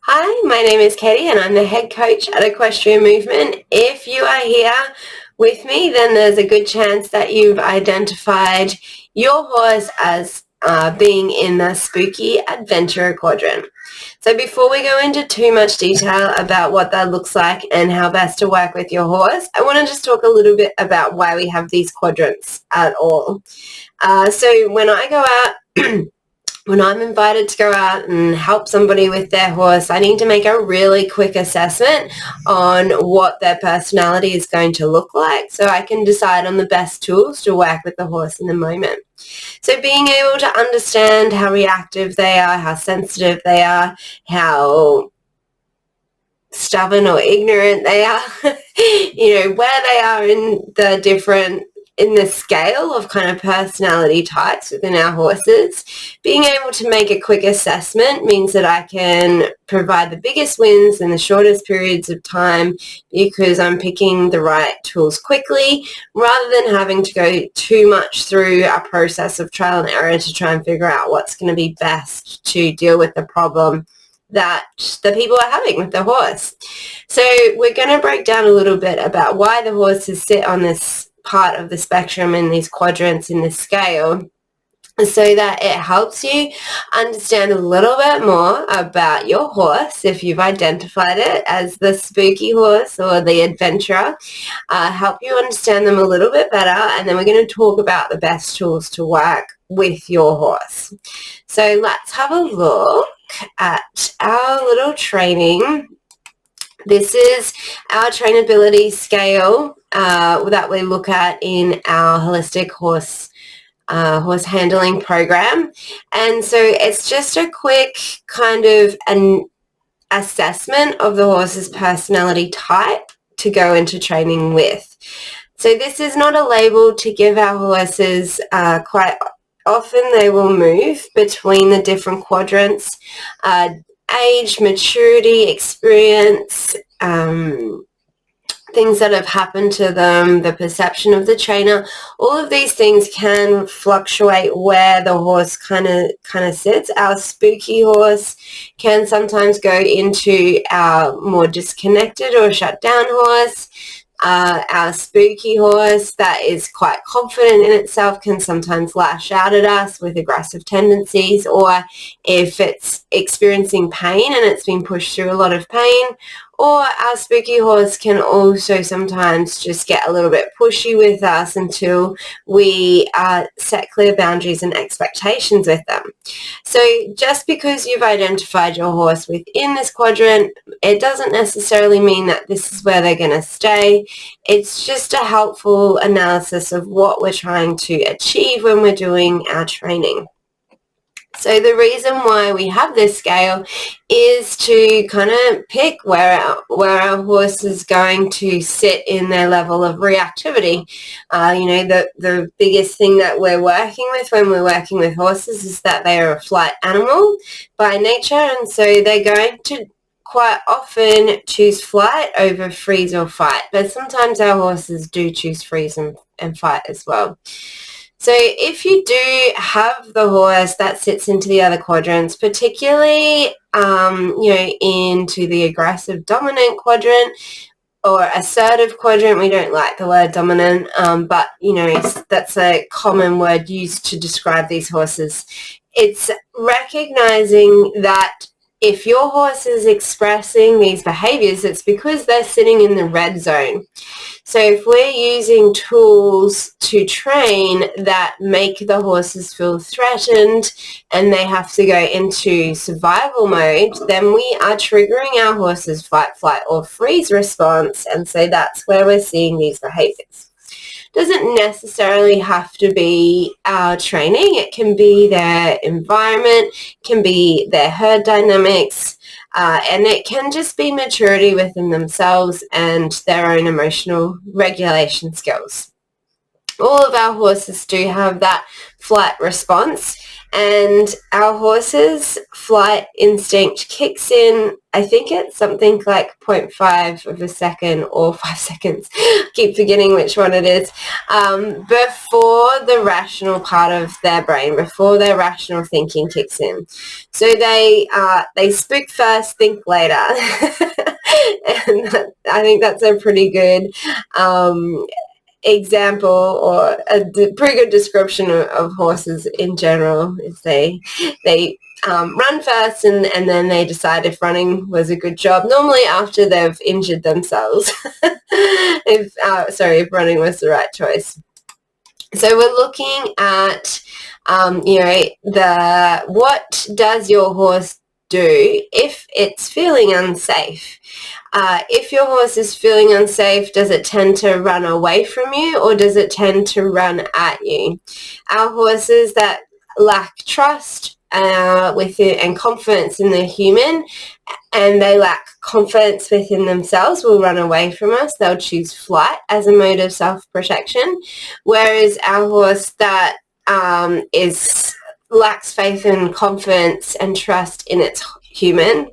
Hi, my name is Katie and I'm the head coach at Equestrian Movement. If you are here with me, then there's a good chance that you've identified your horse as being in the spooky adventurer quadrant. So before we go into too much detail about what that looks like and how best to work with your horse, I want to just talk a little bit about why we have these quadrants at all. So when I go out when I'm invited to go out and help somebody with their horse, I need to make a really quick assessment on what their personality is going to look like so I can decide on the best tools to work with the horse in the moment. So being able to understand how reactive they are, how sensitive they are, how stubborn or ignorant they are, where they are in the scale of kind of personality types within our horses. Being able to make a quick assessment means that I can provide the biggest wins in the shortest periods of time because I'm picking the right tools quickly rather than having to go too much through a process of trial and error to try and figure out what's going to be best to deal with the problem that the people are having with the horse. So we're going to break down a little bit about why the horses sit on this part of the spectrum in these quadrants in this scale, so that it helps you understand a little bit more about your horse if you've identified it as the spooky horse or the adventurer, help you understand them a little bit better, and then we're going to talk about the best tools to work with your horse. So let's have a look at our little training. This is our trainability scale that we look at in our holistic horse handling program. And so it's just a quick kind of an assessment of the horse's personality type to go into training with. So this is not a label to give our horses. Quite often they will move between the different quadrants, age, maturity, experience, things that have happened to them, the perception of the trainer. All of these things can fluctuate where the horse kind of sits. Our spooky horse can sometimes go into our more disconnected or shut down horse. Our spooky horse that is quite confident in itself can sometimes lash out at us with aggressive tendencies, or if it's experiencing pain and it's been pushed through a lot of pain. Or our spooky horse can also sometimes just get a little bit pushy with us until we set clear boundaries and expectations with them. So just because you've identified your horse within this quadrant, it doesn't necessarily mean that this is where they're going to stay. It's just a helpful analysis of what we're trying to achieve when we're doing our training. So the reason why we have this scale is to kind of pick where our horse is going to sit in their level of reactivity. The biggest thing that we're working with when we're working with horses is that they are a flight animal by nature, and so they're going to quite often choose flight over freeze or fight, but sometimes our horses do choose freeze and fight as well. So if you do have the horse that sits into the other quadrants, particularly, into the aggressive dominant quadrant or assertive quadrant, we don't like the word dominant, but, that's a common word used to describe these horses. It's recognizing that if your horse is expressing these behaviors, it's because they're sitting in the red zone. So if we're using tools to train that make the horses feel threatened and they have to go into survival mode, then we are triggering our horse's fight, flight, or freeze response, and so that's where we're seeing these behaviors. Doesn't necessarily have to be our training. It can be their environment, can be their herd dynamics, and it can just be maturity within themselves and their own emotional regulation skills. all of our horses do have that flight response, and our horses' flight instinct kicks in, I think it's something like 0.5 of a second or 5 seconds, I keep forgetting which one it is, before the rational part of their brain, before their rational thinking kicks in. So they spook first, think later. And I think that's a pretty good example, or a pretty good description of horses in general, is they run first, and then they decide if running was a good job, normally after they've injured themselves. If running was the right choice. So we're looking at what does your horse do if it's feeling unsafe? If your horse is feeling unsafe, does it tend to run away from you, or does it tend to run at you? Our horses that lack trust within and confidence in the human, and they lack confidence within themselves, will run away from us. They'll choose flight as a mode of self-protection, whereas our horse that lacks faith and confidence and trust in its human,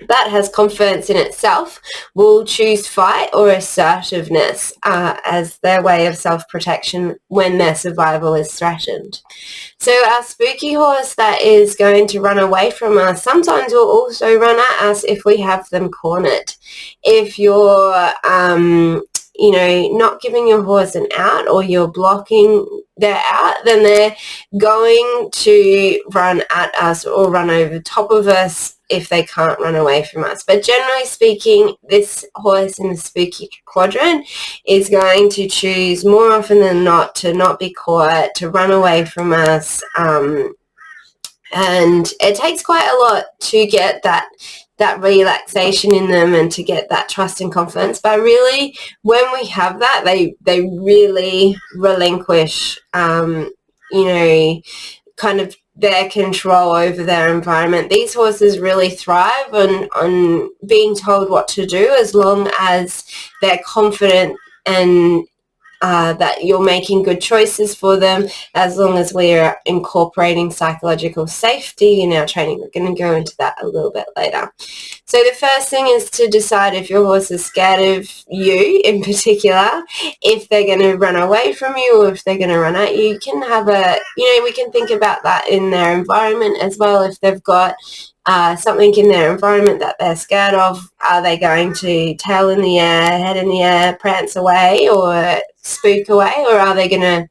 that has confidence in itself, will choose fight or assertiveness as their way of self-protection when their survival is threatened. So our spooky horse that is going to run away from us sometimes will also run at us if we have them cornered. If you're not giving your horse an out, or you're blocking their out, then they're going to run at us or run over top of us if they can't run away from us. But generally speaking, this horse in the spooky quadrant is going to choose more often than not to not be caught, to run away from us. And it takes quite a lot to get that relaxation in them and to get that trust and confidence. But really, when we have that, they really relinquish, kind of their control over their environment. These horses really thrive on being told what to do, as long as they're confident and that you're making good choices for them, as long as we're incorporating psychological safety in our training. We're going to go into that a little bit later. So the first thing is to decide if your horse is scared of you in particular, if they're going to run away from you or if they're going to run at you. You can have we can think about that in their environment as well. If they've got something in their environment that they're scared of, are they going to tail in the air, head in the air, prance away, or spook away, or are they going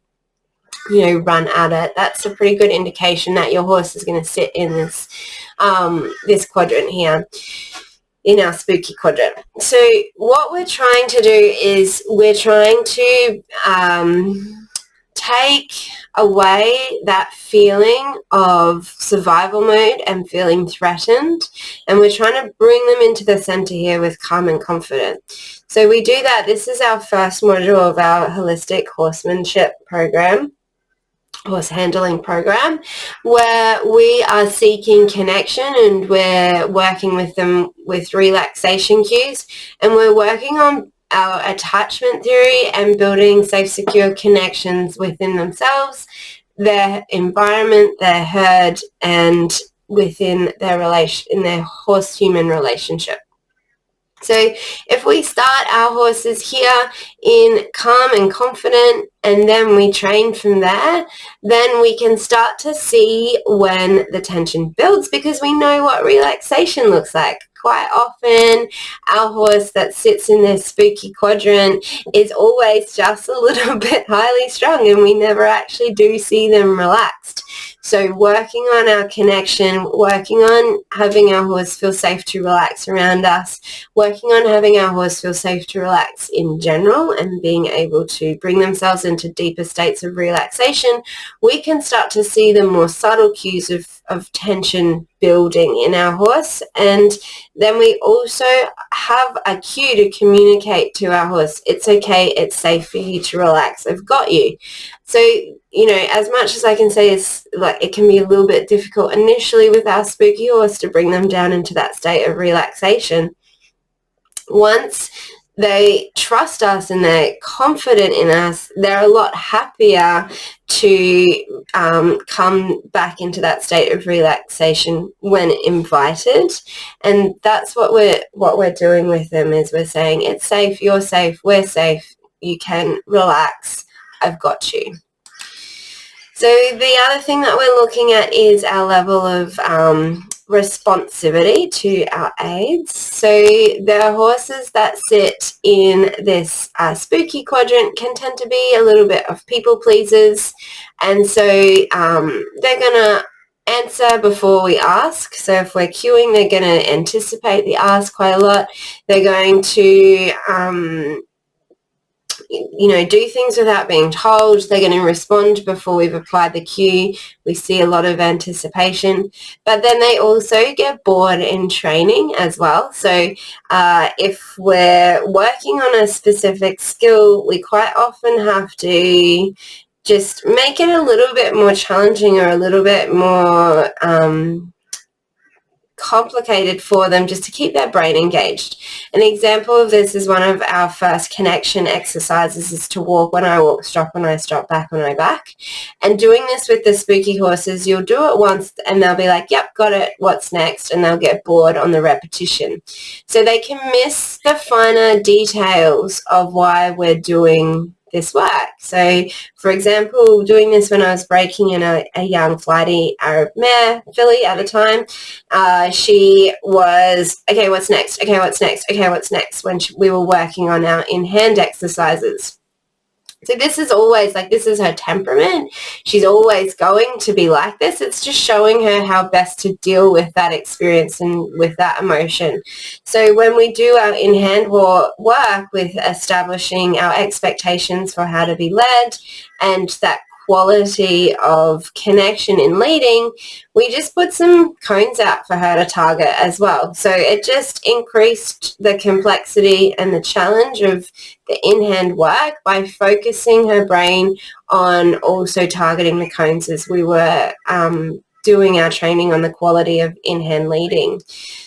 to run at it? That's a pretty good indication that your horse is going to sit in this quadrant here, in our spooky quadrant. So what we're trying to do is we're trying to take away that feeling of survival mode and feeling threatened, and we're trying to bring them into the center here with calm and confident. So we do that. This is our first module of our holistic horsemanship program, horse handling program, where we are seeking connection, and we're working with them with relaxation cues, and we're working on our attachment theory and building safe, secure connections within themselves, their environment, their herd, and within their in their horse-human relationship. So if we start our horses here in calm and confident, and then we train from there, then we can start to see when the tension builds, because we know what relaxation looks like. Quite often, our horse that sits in this spooky quadrant is always just a little bit highly strung, and we never actually do see them relaxed. So working on our connection, working on having our horse feel safe to relax around us, working on having our horse feel safe to relax in general, and being able to bring themselves into deeper states of relaxation, we can start to see the more subtle cues of tension building in our horse. And then we also have a cue to communicate to our horse, it's okay, it's safe for you to relax, I've got you. So, as much as I can say, is like, it can be a little bit difficult initially with our spooky horse to bring them down into that state of relaxation. Once they trust us and they're confident in us, they're a lot happier to come back into that state of relaxation when invited. And that's what we're doing with them, is we're saying it's safe, you're safe, we're safe, you can relax, I've got you. So the other thing that we're looking at is our level of responsivity to our aids. So the horses that sit in this spooky quadrant can tend to be a little bit of people pleasers, and so they're going to answer before we ask. So if we're queuing, they're going to anticipate the ask quite a lot. They're going to do things without being told. They're going to respond before we've applied the cue. We see a lot of anticipation, but then they also get bored in training as well. So if we're working on a specific skill, we quite often have to just make it a little bit more challenging or a little bit more complicated for them, just to keep their brain engaged. An example of this is one of our first connection exercises is to walk when I walk, stop when I stop, back when I back. And doing this with the spooky horses, you'll do it once and they'll be like, yep, got it, what's next? And they'll get bored on the repetition. So they can miss the finer details of why we're doing this work. So, for example, doing this when I was breaking in a young flighty Arab mare filly at the time, she was, okay, what's next? Okay, what's next? Okay, what's next? When we were working on our in-hand exercises. So this is always like, this is her temperament. She's always going to be like this. It's just showing her how best to deal with that experience and with that emotion. So when we do our in-hand work with establishing our expectations for how to be led and that quality of connection in leading, we just put some cones out for her to target as well. So it just increased the complexity and the challenge of the in-hand work by focusing her brain on also targeting the cones as we were doing our training on the quality of in-hand leading.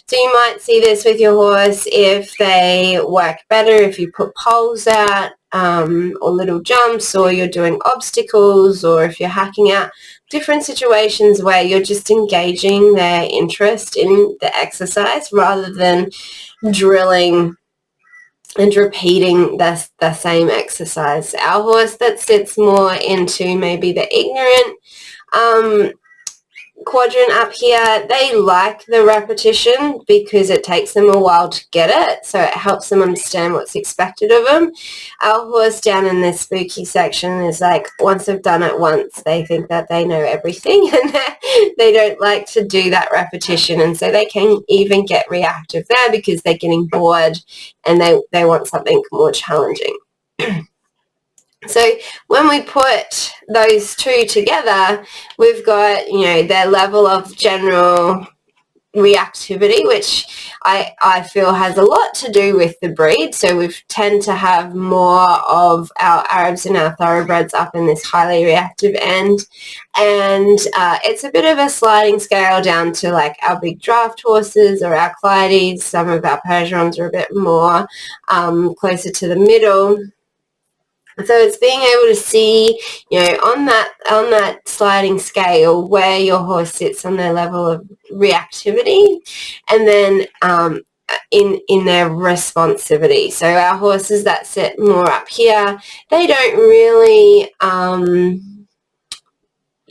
So you might see this with your horse if they work better if you put poles out or little jumps, or you're doing obstacles, or if you're hacking out different situations where you're just engaging their interest in the exercise rather than drilling and repeating the same exercise. Our horse that sits more into maybe the ignorant quadrant up here, they like the repetition because it takes them a while to get it, so it helps them understand what's expected of them. Our horse down in this spooky section is like, once they've done it once, they think that they know everything, and they don't like to do that repetition, and so they can even get reactive there because they're getting bored and they want something more challenging. So when we put those two together, we've got, their level of general reactivity, which I feel has a lot to do with the breed. So we tend to have more of our Arabs and our thoroughbreds up in this highly reactive end. And it's a bit of a sliding scale down to like our big draft horses or our Clydes. Some of our Percherons are a bit more closer to the middle. So it's being able to see, on that sliding scale where your horse sits on their level of reactivity, and then in their responsivity. So our horses that sit more up here, they don't really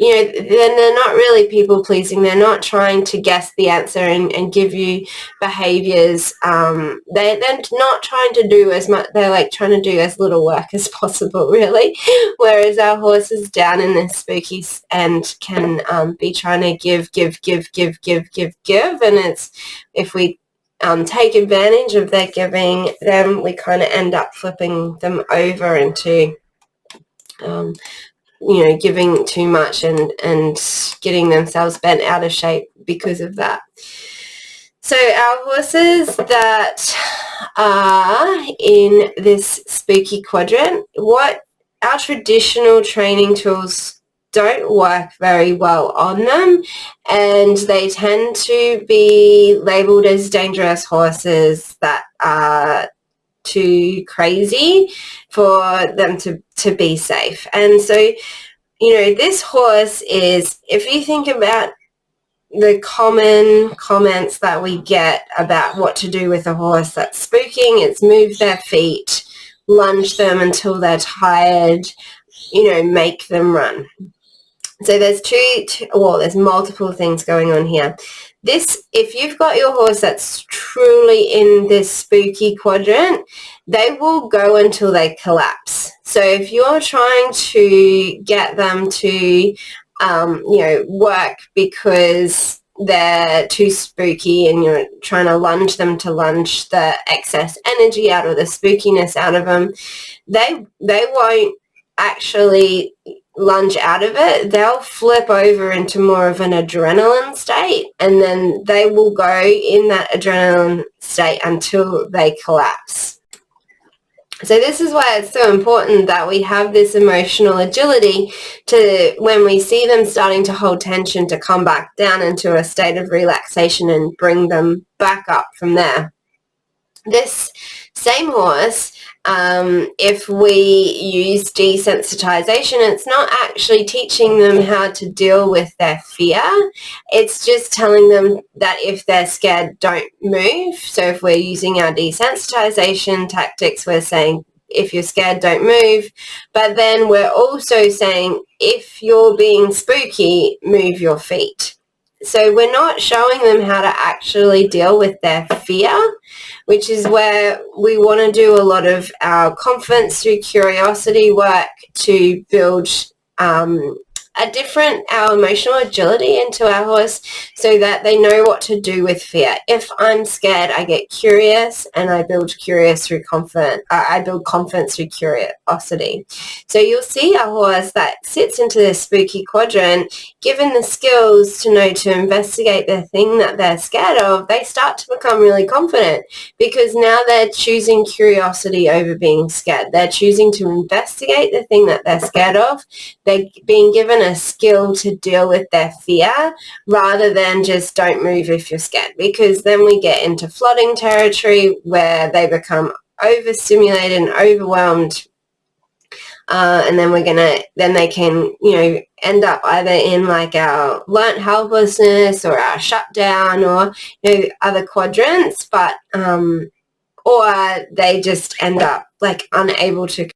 then they're not really people pleasing. They're not trying to guess the answer and give you behaviors. They're not trying to do as much. They're like trying to do as little work as possible, really. Whereas our horses down in this spooky end can be trying to give. And it's, if we take advantage of their giving, then we kind of end up flipping them over into giving too much and getting themselves bent out of shape because of that. So our horses that are in this spooky quadrant, what our traditional training tools don't work very well on them, and they tend to be labelled as dangerous horses that are too crazy for them to be safe. And so, you know, this horse is, if you think about the common comments that we get about what to do with a horse that's spooking, it's move their feet, lunge them until they're tired, you know, make them run. So there's there's multiple things going on here. This, if you've got your horse that's truly in this spooky quadrant, they will go until they collapse. So if you're trying to get them to, you know, work because they're too spooky and you're trying to lunge them to lunge the excess energy out or the spookiness out of them, they won't actually lunge out of it. They'll flip over into more of an adrenaline state, and then they will go in that adrenaline state until they collapse. So this is why it's so important that we have this emotional agility to, when we see them starting to hold tension, to come back down into a state of relaxation and bring them back up from there. This same horse, if we use desensitization, it's not actually teaching them how to deal with their fear. It's just telling them that if they're scared, don't move. So if we're using our desensitization tactics, we're saying, if you're scared, don't move. But then we're also saying, if you're being spooky, move your feet. So we're not showing them how to actually deal with their fear, which is where we want to do a lot of our confidence through curiosity work to build our emotional agility into our horse, so that they know what to do with fear. If I'm scared, I get curious, and I build I build confidence through curiosity. So you'll see a horse that sits into this spooky quadrant, given the skills to know to investigate the thing that they're scared of, they start to become really confident, because now they're choosing curiosity over being scared. They're choosing to investigate the thing that they're scared of. They're being given a skill to deal with their fear, rather than just don't move if you're scared, because then we get into flooding territory where they become overstimulated and overwhelmed, and then they can, you know, end up either in like our learnt helplessness or our shutdown, or, you know, other quadrants, but or they just end up like unable to.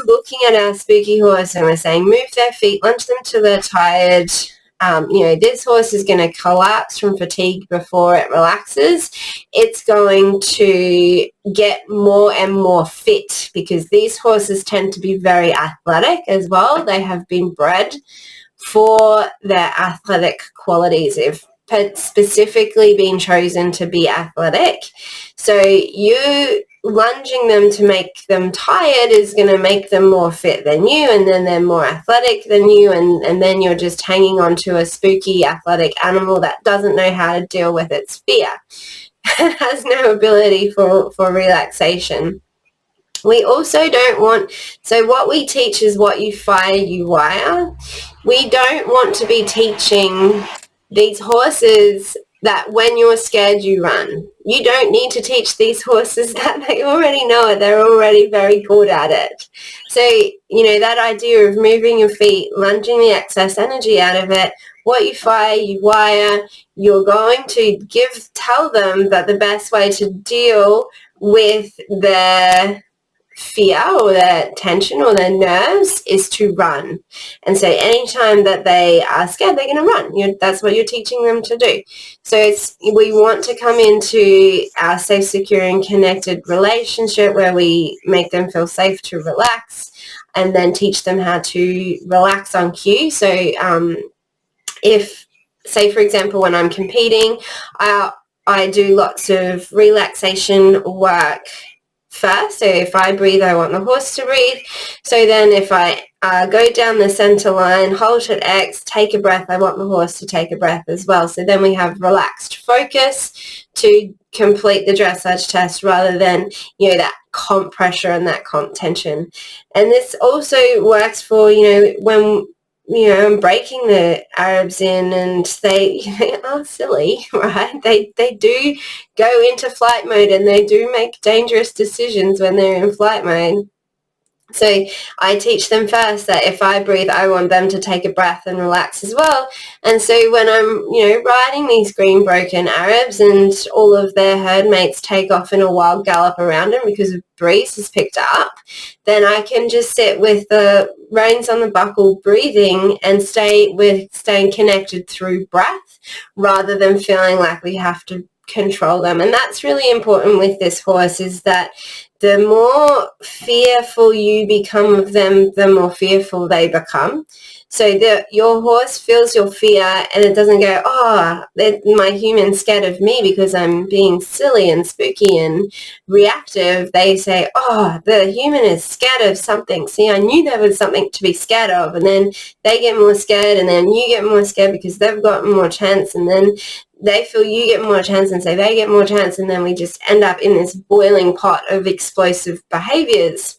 Looking at our spooky horse and we're saying move their feet, lunge them till they're tired. You know, this horse is going to collapse from fatigue before it relaxes. It's going to get more and more fit, because these horses tend to be very athletic as well. They have been bred for their athletic qualities. If specifically been chosen to be athletic. So you lunging them to make them tired is going to make them more fit than you, and then they're more athletic than you, and then you're just hanging on to a spooky athletic animal that doesn't know how to deal with its fear. It has no ability for relaxation. We also don't want, so what we teach is what you fire, you wire. We don't want to be teaching these horses that when you're scared, you run. You don't need to teach these horses that. They already know it. They're already very good at it. So, you know, that idea of moving your feet, lunging the excess energy out of it, what you fire, you wire, you're going to tell them that the best way to deal with their fear or their tension or their nerves is to run. And so anytime that they are scared, they're going to run. That's what you're teaching them to do. So we want to come into our safe, secure, and connected relationship where we make them feel safe to relax, and then teach them how to relax on cue. So if, say, for example, when I'm competing, I do lots of relaxation work first. So if I breathe, I want the horse to breathe. So then if I go down the center line, halt at X, take a breath, I want the horse to take a breath as well. So then we have relaxed focus to complete the dressage test, rather than, you know, that comp pressure and that comp tension. And this also works for, you know, when I'm breaking the Arabs in, and they are silly, right? They do go into flight mode, and they do make dangerous decisions when they're in flight mode. So I teach them first that if I breathe, I want them to take a breath and relax as well. And so when I'm, riding these green broken Arabs and all of their herd mates take off in a wild gallop around them because a breeze has picked up, then I can just sit with the reins on the buckle, breathing, and staying connected through breath rather than feeling like we have to control them. And that's really important with this horse, is that the more fearful you become of them, the more fearful they become. So your horse feels your fear, and it doesn't go, oh, my human's scared of me because I'm being silly and spooky and reactive. They say, oh, the human is scared of something. See, I knew there was something to be scared of. And then they get more scared, and then you get more scared because they've got more chance, and then they feel you get more chance, and so they get more chance, and then we just end up in this boiling pot of explosive behaviors.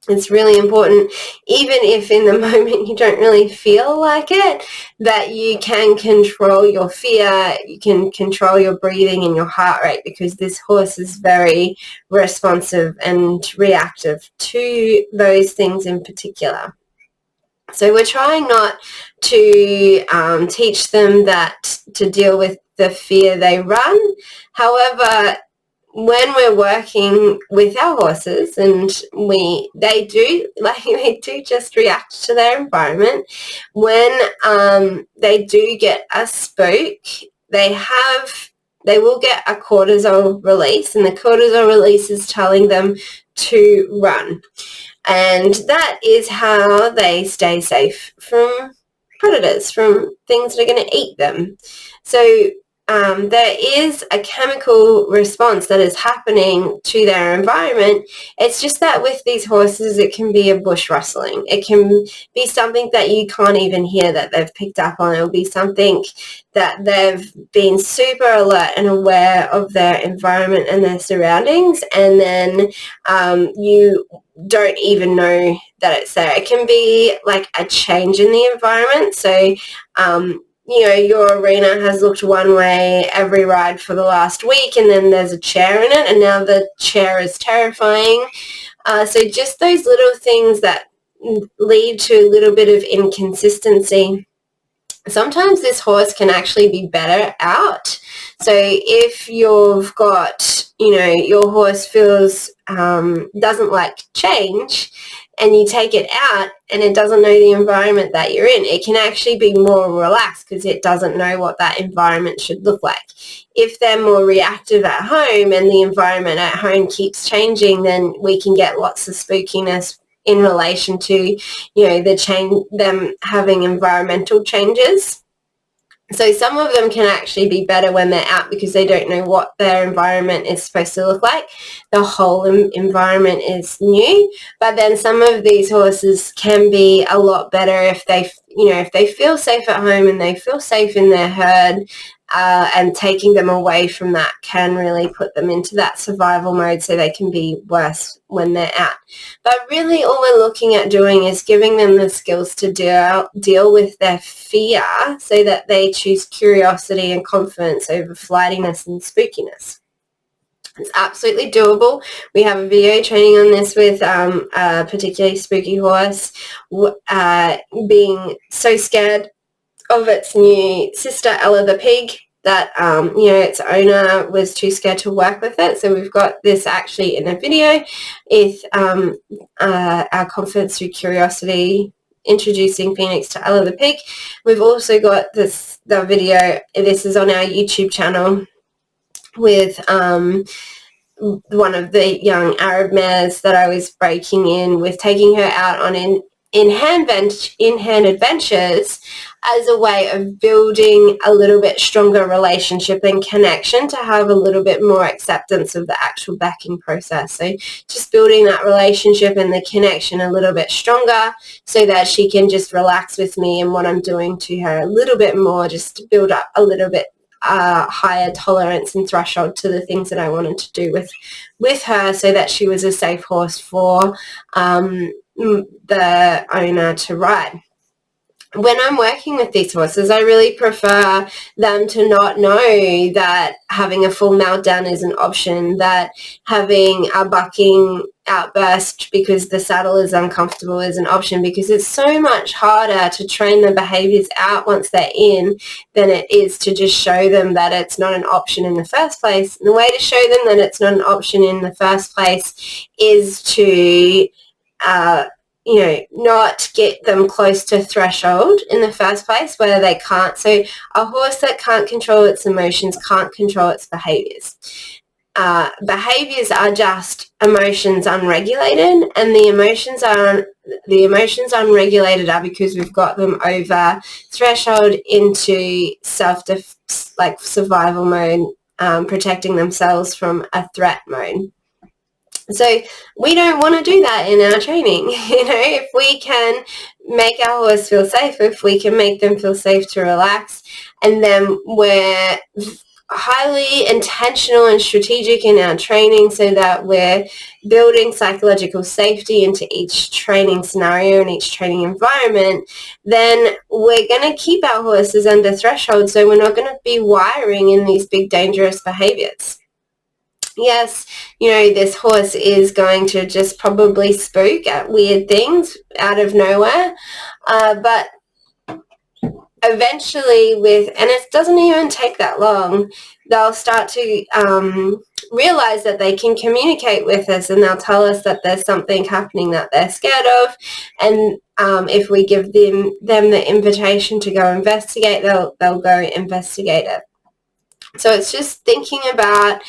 It's really important, even if in the moment you don't really feel like it, that you can control your fear, you can control your breathing and your heart rate, because this horse is very responsive and reactive to those things in particular. So we're trying not to teach them that to deal with the fear they run. However, when we're working with our horses, and they do just react to their environment. When they do get a spook, they will get a cortisol release, and the cortisol release is telling them to run. And that is how they stay safe from predators, from things that are going to eat them. So there is a chemical response that is happening to their environment. It's just that with these horses, it can be a bush rustling. It can be something that you can't even hear that they've picked up on. It'll be something that they've been super alert and aware of their environment and their surroundings, and then you don't even know that it's there. It can be like a change in the environment. So your arena has looked one way every ride for the last week, and then there's a chair in it, and now the chair is terrifying. So just those little things that lead to a little bit of inconsistency. Sometimes this horse can actually be better out. So if you've got, your horse feels, doesn't like change, and you take it out and it doesn't know the environment that you're in, it can actually be more relaxed because it doesn't know what that environment should look like. If they're more reactive at home and the environment at home keeps changing, then we can get lots of spookiness in relation to, them having environmental changes. So some of them can actually be better when they're out because they don't know what their environment is supposed to look like. The whole environment is new. But then some of these horses can be a lot better if they feel safe at home and they feel safe in their herd. And taking them away from that can really put them into that survival mode, so they can be worse when they're out. But really all we're looking at doing is giving them the skills to deal with their fear, so that they choose curiosity and confidence over flightiness and spookiness. It's absolutely doable. We have a video training on this with a particularly spooky horse being so scared of its new sister, Ella the pig, that its owner was too scared to work with it. So we've got this actually in a video with our confidence through curiosity, introducing Phoenix to Ella the pig. We've also got the video, this is on our YouTube channel, with one of the young Arab mares that I was breaking in, with taking her out on in-hand adventures as a way of building a little bit stronger relationship and connection, to have a little bit more acceptance of the actual backing process. So just building that relationship and the connection a little bit stronger, so that she can just relax with me and what I'm doing to her a little bit more, just to build up a little bit higher tolerance and threshold to the things that I wanted to do with her, so that she was a safe horse for the owner to ride. when I'm working with these horses, I really prefer them to not know that having a full meltdown is an option, that having a bucking outburst because the saddle is uncomfortable is an option, because it's so much harder to train the behaviors out once they're in than it is to just show them that it's not an option in the first place. And the way to show them that it's not an option in the first place is to not get them close to threshold in the first place where they can't. So a horse that can't control its emotions can't control its behaviors. Behaviors are just emotions unregulated, and the emotions unregulated are because we've got them over threshold into survival mode, protecting themselves from a threat mode. So we don't want to do that in our training. If we can make our horse feel safe, if we can make them feel safe to relax, and then we're highly intentional and strategic in our training so that we're building psychological safety into each training scenario and each training environment, then we're going to keep our horses under threshold, so we're not going to be wiring in these big dangerous behaviors. Yes, this horse is going to just probably spook at weird things out of nowhere, but eventually and it doesn't even take that long, they'll start to realize that they can communicate with us, and they'll tell us that there's something happening that they're scared of, and if we give them the invitation to go investigate, they'll go investigate it. So it's just thinking about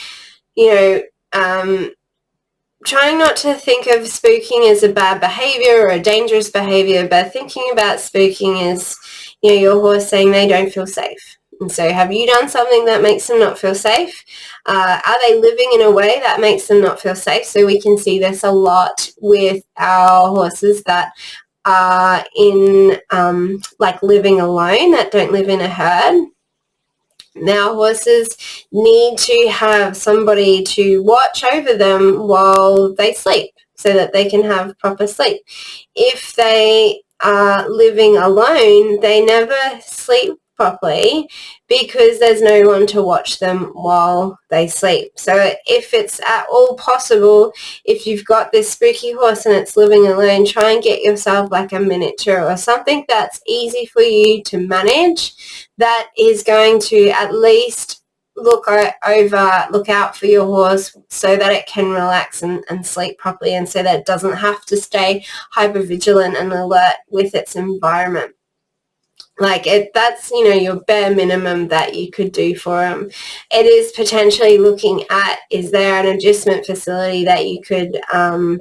trying not to think of spooking as a bad behavior or a dangerous behavior, but thinking about spooking as, your horse saying they don't feel safe. And so have you done something that makes them not feel safe? Are they living in a way that makes them not feel safe? So we can see this a lot with our horses that are in living alone, that don't live in a herd. Now, horses need to have somebody to watch over them while they sleep so that they can have proper sleep. If they are living alone, they never sleep properly because there's no one to watch them while they sleep. So if it's at all possible, if you've got this spooky horse and it's living alone, try and get yourself like a miniature or something that's easy for you to manage, that is going to at least look out for your horse so that it can relax and sleep properly, and so that it doesn't have to stay hypervigilant and alert with its environment. That's your bare minimum that you could do for them. It is potentially looking at, is there an adjustment facility that you could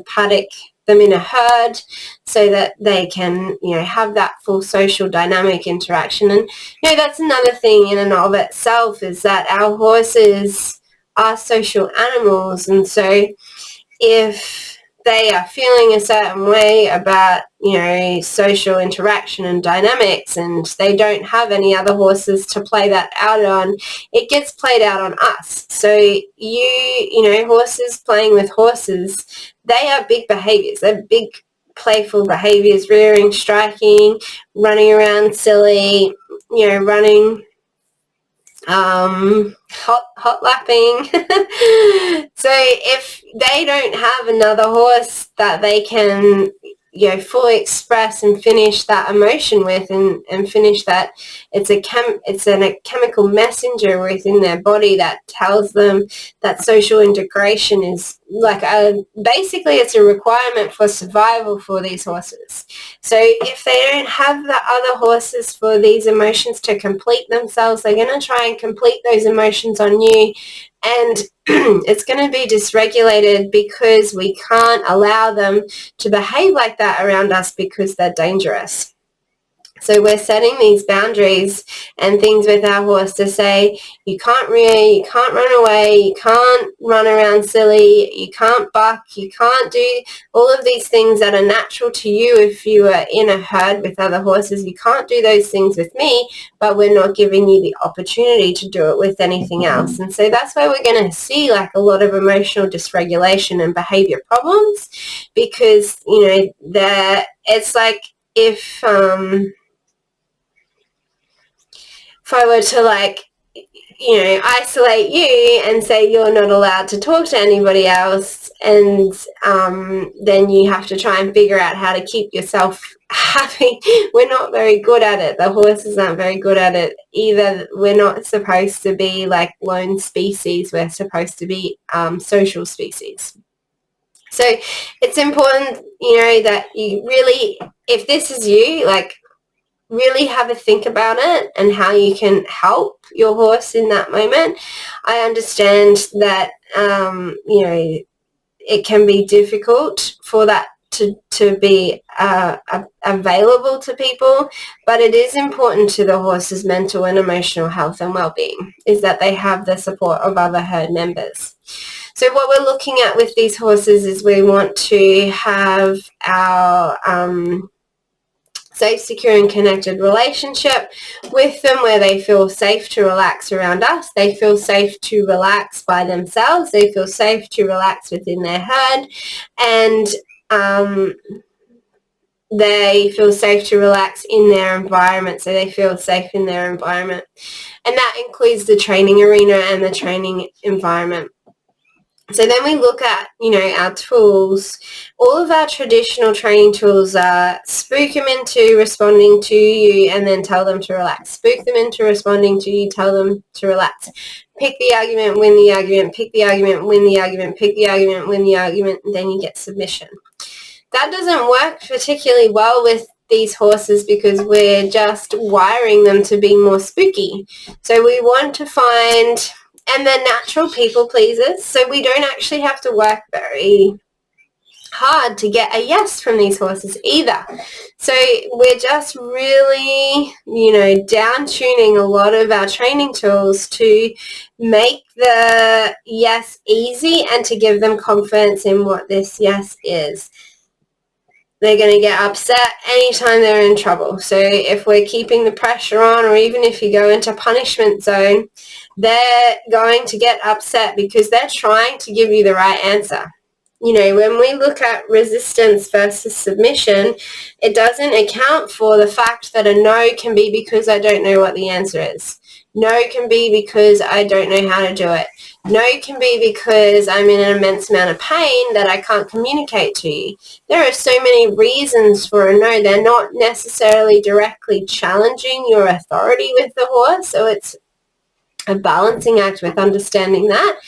paddock them in a herd so that they can have that full social dynamic interaction. And that's another thing in and of itself, is that our horses are social animals, and so if they are feeling a certain way about social interaction and dynamics, and they don't have any other horses to play that out on, it gets played out on us. So horses playing with horses, they are big behaviors. They're big playful behaviors: rearing, striking, running around silly, running, hot lapping. So if they don't have another horse that they can fully express and finish that emotion with, and finish that, it's a chemical messenger within their body that tells them that social integration is basically it's a requirement for survival for these horses. So if they don't have the other horses for these emotions to complete themselves, they're going to try and complete those emotions on you, and it's going to be dysregulated because we can't allow them to behave like that around us because they're dangerous. So we're setting these boundaries and things with our horse to say, you can't rear, you can't run away, you can't run around silly, you can't buck, you can't do all of these things that are natural to you if you are in a herd with other horses. You can't do those things with me, but we're not giving you the opportunity to do it with anything else. And so that's why we're going to see a lot of emotional dysregulation and behavior problems, because, it's like if if I were to like, you know, isolate you and say you're not allowed to talk to anybody else, and then you have to try and figure out how to keep yourself happy. We're not very good at it. The horses aren't very good at it either. We're not supposed to be like lone species. We're supposed to be social species. So it's important, you know, that you really, if this is you, like, really have a think about it and how you can help your horse in that moment. I understand that, you know, it can be difficult for that to be available to people, but it is important to the horse's mental and emotional health and well-being is that they have the support of other herd members. So what we're looking at with these horses is we want to have our safe, secure and connected relationship with them where they feel safe to relax around us. They feel safe to relax by themselves. They feel safe to relax within their herd, and they feel safe to relax in their environment, so they feel safe in their environment. And that includes the training arena and the training environment. So then we look at, you know, our tools. All of our traditional training tools are spook them into responding to you and then tell them to relax. Spook them into responding to you, tell them to relax. Pick the argument, win the argument, pick the argument, win the argument, pick the argument, win the argument, and then you get submission. That doesn't work particularly well with these horses because we're just wiring them to be more spooky. So we want to find... And they're natural people pleasers, so we don't actually have to work very hard to get a yes from these horses either. So we're just really, you know, down-tuning a lot of our training tools to make the yes easy and to give them confidence in what this yes is. They're going to get upset anytime they're in trouble. So if we're keeping the pressure on, or even if you go into punishment zone, they're going to get upset because they're trying to give you the right answer. You know, when we look at resistance versus submission, it doesn't account for the fact that a no can be because I don't know what the answer is. No can be because I don't know how to do it. No can be because I'm in an immense amount of pain that I can't communicate to you. There are so many reasons for a no. They're not necessarily directly challenging your authority with the horse, so it's a balancing act with understanding that.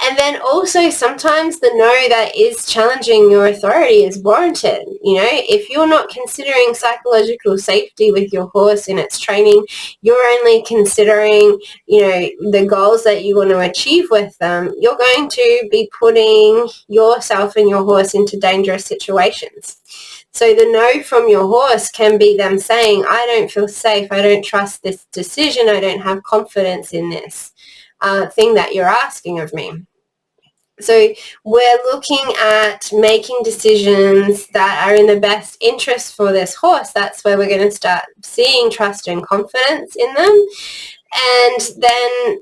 And then also sometimes the no that is challenging your authority is warranted. You know, if you're not considering psychological safety with your horse in its training, you're only considering, you know, the goals that you want to achieve with them, you're going to be putting yourself and your horse into dangerous situations. So the no from your horse can be them saying, I don't feel safe, I don't trust this decision, I don't have confidence in this thing that you're asking of me. So we're looking at making decisions that are in the best interest for this horse. That's where we're going to start seeing trust and confidence in them. And then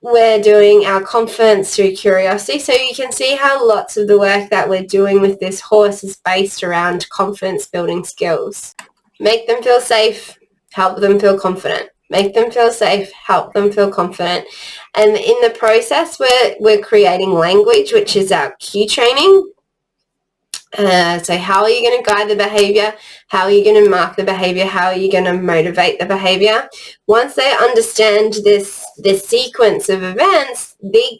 we're doing our confidence through curiosity. So you can see how lots of the work that we're doing with this horse is based around confidence building skills. Make them feel safe, help them feel confident. Make them feel safe, help them feel confident. And in the process, we're creating language, which is our cue training. So how are you going to guide the behavior? How are you going to mark the behavior? How are you going to motivate the behavior? Once they understand this sequence of events,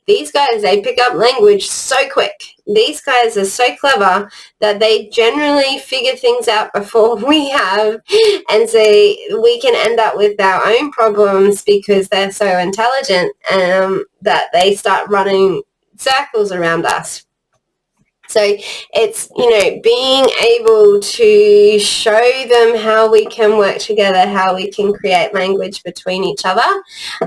these guys, they pick up language so quick. These guys are so clever that they generally figure things out before we have, and so we can end up with our own problems because they're so intelligent that they start running circles around us. So it's, you know, being able to show them how we can work together, how we can create language between each other,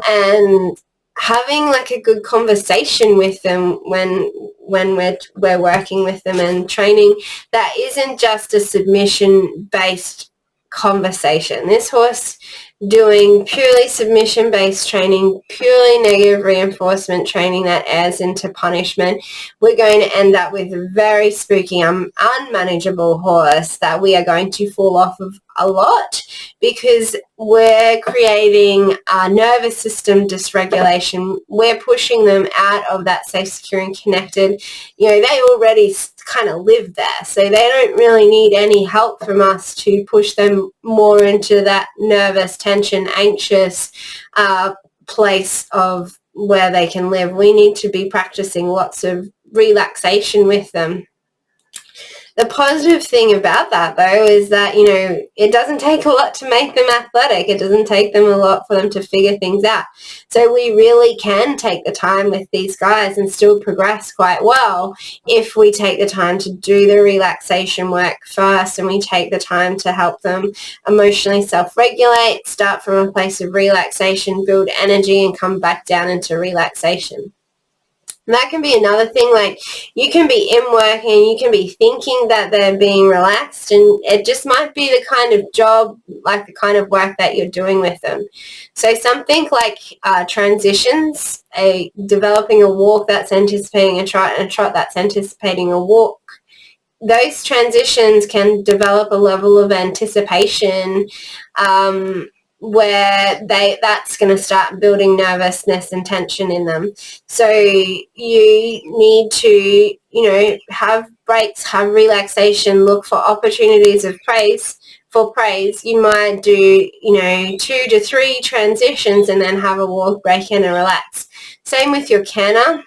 and having like a good conversation with them when we're working with them and training that isn't just a submission-based conversation. This horse doing purely submission-based training, purely negative reinforcement training that adds into punishment, we're going to end up with a very spooky, unmanageable horse that we are going to fall off of a lot, because we're creating a nervous system dysregulation. We're pushing them out of that safe, secure and connected. They already kind of live there, so they don't really need any help from us to push them more into that nervous, tension, anxious place of where they can live. We need to be practicing lots of relaxation with them. The positive thing about that, though, is that, it doesn't take a lot to make them athletic. It doesn't take them a lot for them to figure things out. So we really can take the time with these guys and still progress quite well if we take the time to do the relaxation work first, and we take the time to help them emotionally self-regulate, start from a place of relaxation, build energy, and come back down into relaxation. And that can be another thing. Like, you can be in work and you can be thinking that they're being relaxed, and it just might be the kind of job, like the kind of work that you're doing with them. So something like transitions, developing a walk that's anticipating a trot, and a trot that's anticipating a walk. Those transitions can develop a level of anticipation where that's going to start building nervousness and tension in them. So you need to, have breaks, have relaxation, look for opportunities of praise. For praise, you might do, 2 to 3 transitions and then have a walk, break in and relax. Same with your canner.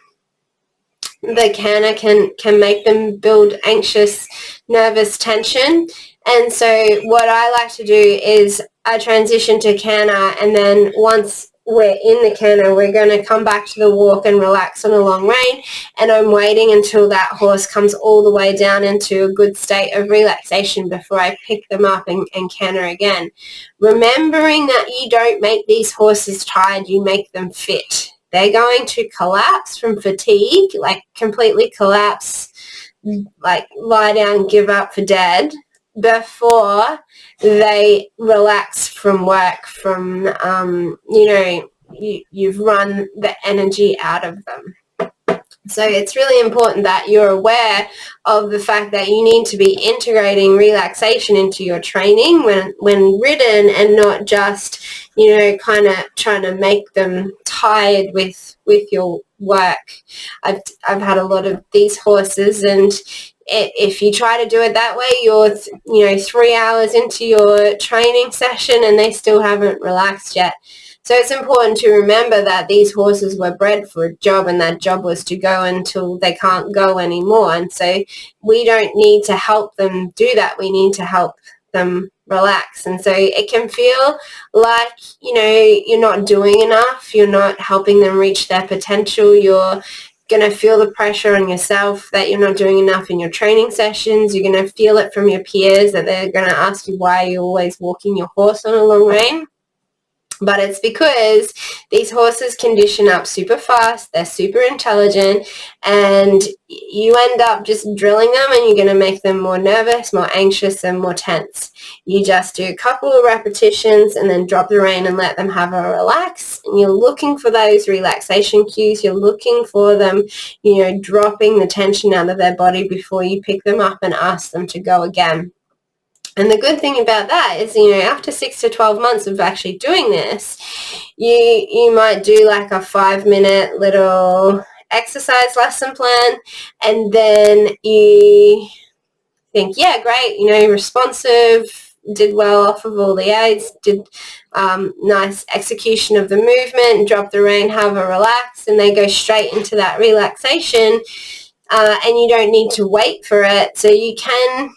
The canner can make them build anxious, nervous tension. And so what I like to do is I transition to canner, and then once we're in the canner, we're going to come back to the walk and relax on a long rein, and I'm waiting until that horse comes all the way down into a good state of relaxation before I pick them up and canner again. Remembering that you don't make these horses tired, you make them fit. They're going to collapse from fatigue, like completely collapse, like lie down, give up for dead, before they relax from work, from, you've run the energy out of them. So it's really important that you're aware of the fact that you need to be integrating relaxation into your training when ridden, and not just, kind of trying to make them tired with your work. I've had a lot of these horses, and if you try to do it that way, you're 3 hours into your training session and they still haven't relaxed yet. So it's important to remember that these horses were bred for a job, and that job was to go until they can't go anymore. And so we don't need to help them do that. We need to help them relax. And so it can feel like, you're not doing enough. You're not helping them reach their potential. You're going to feel the pressure on yourself that you're not doing enough in your training sessions. You're going to feel it from your peers, that they're going to ask you why you're always walking your horse on a long rein. But it's because these horses condition up super fast, they're super intelligent, and you end up just drilling them, and you're going to make them more nervous, more anxious, and more tense. You just do a couple of repetitions and then drop the rein and let them have a relax. And you're looking for those relaxation cues. You're looking for them, dropping the tension out of their body before you pick them up and ask them to go again. And the good thing about that is, after 6 to 12 months of actually doing this, you might do like a 5-minute little exercise lesson plan, and then you think, yeah, great, responsive, did well off of all the aids, did nice execution of the movement, drop the rein, have a relax, and they go straight into that relaxation. And you don't need to wait for it, so you can,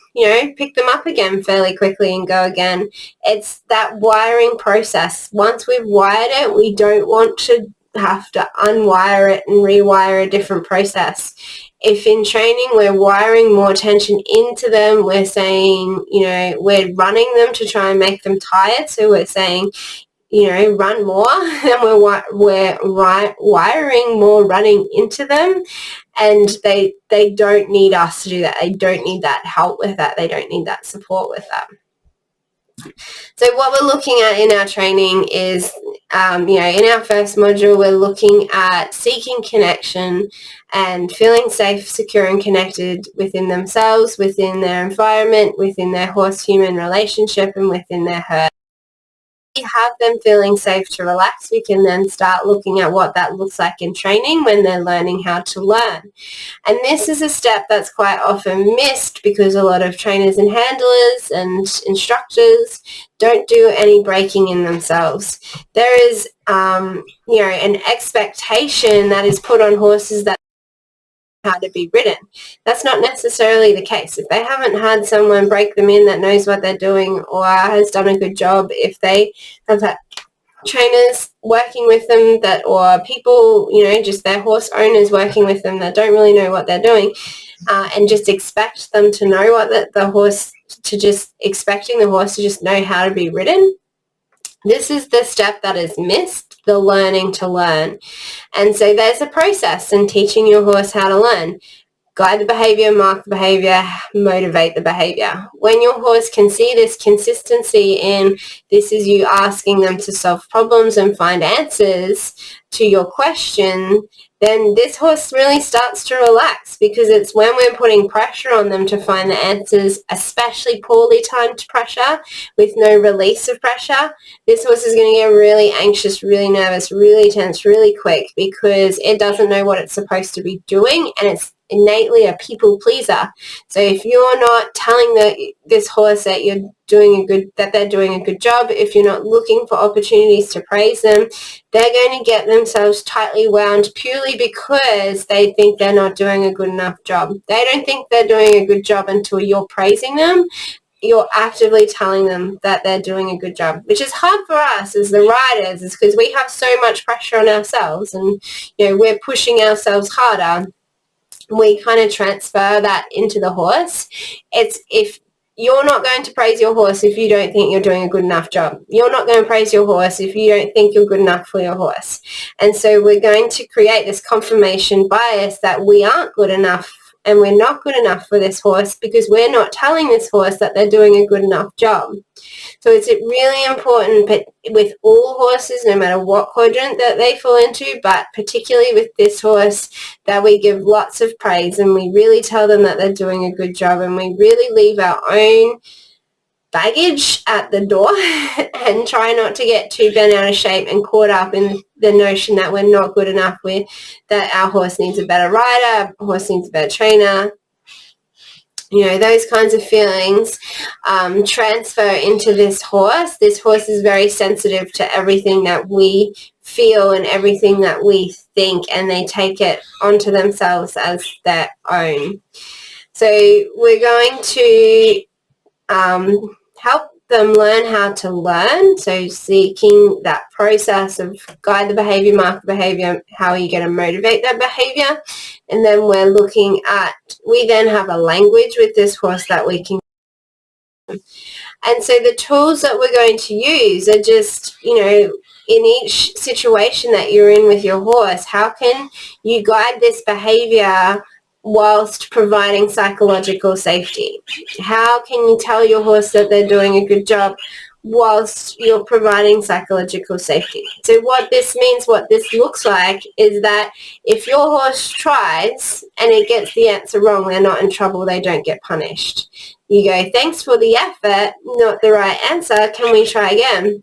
pick them up again fairly quickly and go again. It's that wiring process. Once we've wired it, we don't want to have to unwire it and rewire a different process. If in training we're wiring more tension into them, we're saying, we're running them to try and make them tired, so we're saying, run more, and we're wiring more running into them, and they don't need us to do that. They don't need that help with that. They don't need that support with that. So what we're looking at in our training is in our first module, we're looking at seeking connection and feeling safe, secure, and connected within themselves, within their environment, within their horse-human relationship, and within their herd. We have them feeling safe to relax, we can then start looking at what that looks like in training when they're learning how to learn. And this is a step that's quite often missed because a lot of trainers and handlers and instructors don't do any breaking in themselves. There is, an expectation that is put on horses that how to be ridden. That's not necessarily the case. If they haven't had someone break them in that knows what they're doing or has done a good job, if they have had trainers working with them or people, just their horse owners working with them that don't really know what they're doing, and just expect them to know expecting the horse to just know how to be ridden. This is the step that is missed, the learning to learn. And so there's a process in teaching your horse how to learn. Guide the behavior, mark the behavior, motivate the behavior. When your horse can see this consistency in this is you asking them to solve problems and find answers to your question, then this horse really starts to relax, because it's when we're putting pressure on them to find the answers, especially poorly timed pressure with no release of pressure, this horse is going to get really anxious, really nervous, really tense, really quick, because it doesn't know what it's supposed to be doing, and it's innately a people pleaser. So if you're not telling this horse that they're doing a good job, if you're not looking for opportunities to praise them, they're going to get themselves tightly wound purely because they think they're not doing a good enough job. They don't think they're doing a good job until you're praising them. You're actively telling them that they're doing a good job, which is hard for us as the riders, is because we have so much pressure on ourselves, and we're pushing ourselves harder. We kind of transfer that into the horse. It's if you're not going to praise your horse if you don't think you're doing a good enough job. You're not going to praise your horse if you don't think you're good enough for your horse. And so we're going to create this confirmation bias that we aren't good enough and we're not good enough for this horse because we're not telling this horse that they're doing a good enough job. So it's really important, but with all horses, no matter what quadrant that they fall into, but particularly with this horse, that we give lots of praise and we really tell them that they're doing a good job, and we really leave our own baggage at the door and try not to get too bent out of shape and caught up in the notion that we're not good enough, that our horse needs a better rider, our horse needs a better trainer. Those kinds of feelings transfer into this horse. This horse is very sensitive to everything that we feel and everything that we think, and they take it onto themselves as their own. So we're going to help them learn how to learn. So seeking that process of guide the behavior, mark the behavior, how are you going to motivate that behavior? And then we then have a language with this horse that we can. And so the tools that we're going to use are just, in each situation that you're in with your horse, how can you guide this behavior whilst providing psychological safety? How can you tell your horse that they're doing a good job whilst you're providing psychological safety? So what this means, what this looks like, is that if your horse tries and it gets the answer wrong, they're not in trouble, they don't get punished. You go, thanks for the effort, not the right answer, can we try again?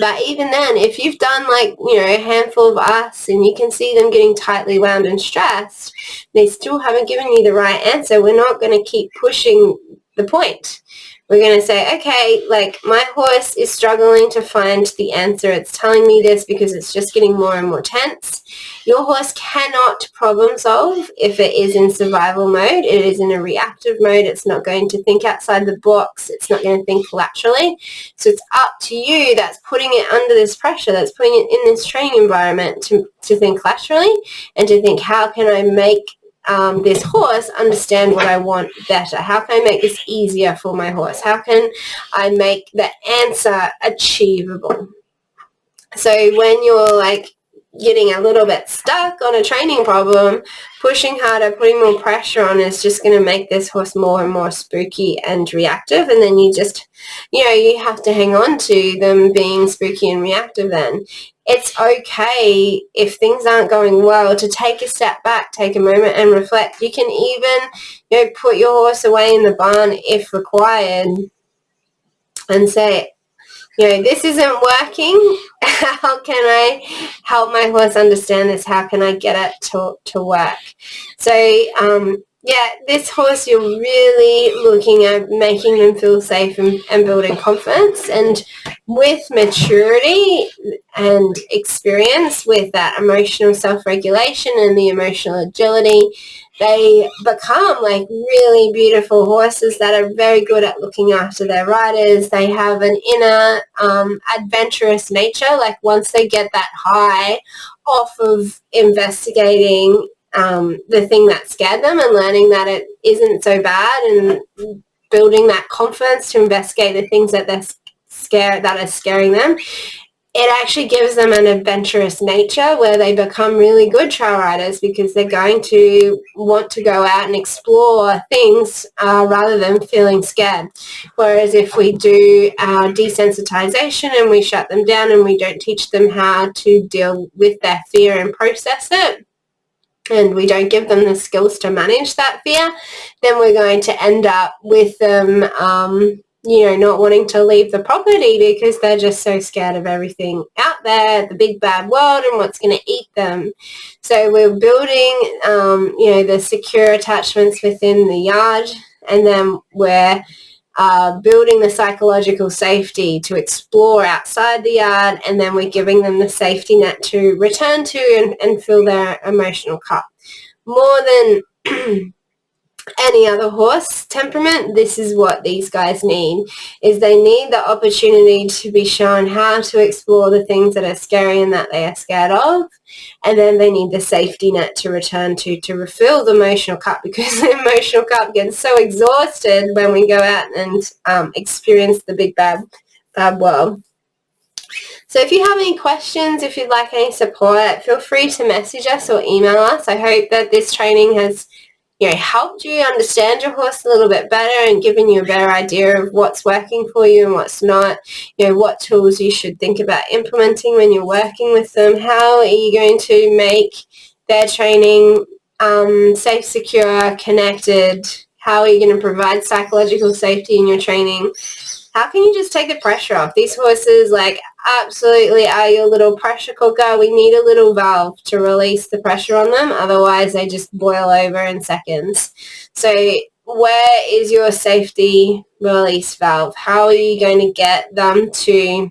But even then, if you've done a handful of asks and you can see them getting tightly wound and stressed, they still haven't given you the right answer, we're not going to keep pushing the point. We're going to say, okay, my horse is struggling to find the answer. It's telling me this because it's just getting more and more tense. Your horse cannot problem solve if it is in survival mode. It is in a reactive mode. It's not going to think outside the box. It's not going to think laterally. So it's up to you that's putting it under this pressure, that's putting it in this training environment to think laterally and to think, how can I make this horse understand what I want better? How can I make this easier for my horse? How can I make the answer achievable? So when you're getting a little bit stuck on a training problem, pushing harder, putting more pressure on is just going to make this horse more and more spooky and reactive, and then you just, you have to hang on to them being spooky and reactive then. It's okay if things aren't going well to take a step back, take a moment and reflect. You can even, put your horse away in the barn if required and say, this isn't working. How can I help my horse understand this? How can I get it to work? So, this horse, you're really looking at making them feel safe and building confidence. And with maturity and experience with that emotional self-regulation and the emotional agility, they become like really beautiful horses that are very good at looking after their riders. They have an inner adventurous nature. Like once they get that high off of investigating the thing that scared them and learning that it isn't so bad and building that confidence to investigate the things that they're scared that are scaring them, it actually gives them an adventurous nature where they become really good trail riders because they're going to want to go out and explore things rather than feeling scared. Whereas if we do our desensitization and we shut them down and we don't teach them how to deal with their fear and process it, and we don't give them the skills to manage that fear, then we're going to end up with them not wanting to leave the property because they're just so scared of everything out there, the big bad world and what's going to eat them. So we're building, the secure attachments within the yard, and then we're building the psychological safety to explore outside the yard, and then we're giving them the safety net to return to and fill their emotional cup. More than any other horse temperament, this is what these guys need, is they need the opportunity to be shown how to explore the things that are scary and that they are scared of, and then they need the safety net to return to refill the emotional cup, because the emotional cup gets so exhausted when we go out and experience the big bad world. So if you have any questions, if you'd like any support, feel free to message us or email us. I hope that this training has helped you understand your horse a little bit better and given you a better idea of what's working for you and what's not, what tools you should think about implementing when you're working with them. How are you going to make their training safe, secure, connected? How are you going to provide psychological safety in your training? How can you just take the pressure off? These horses absolutely are your little pressure cooker. We need a little valve to release the pressure on them. Otherwise, they just boil over in seconds. So where is your safety release valve? How are you going to get them to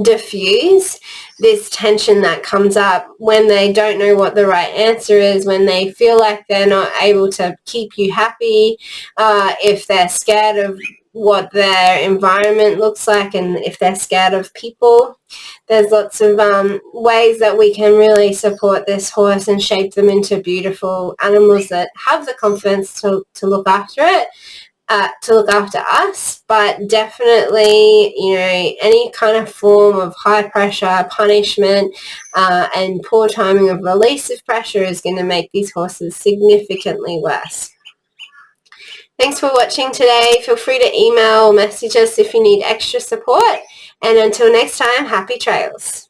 diffuse this tension that comes up when they don't know what the right answer is, when they feel like they're not able to keep you happy, if they're scared of what their environment looks like, and if they're scared of people? There's lots of ways that we can really support this horse and shape them into beautiful animals that have the confidence to look after it, to look after us. But definitely, any kind of form of high pressure, punishment, and poor timing of release of pressure is going to make these horses significantly worse. Thanks for watching today. Feel free to email or message us if you need extra support. And until next time, happy trails.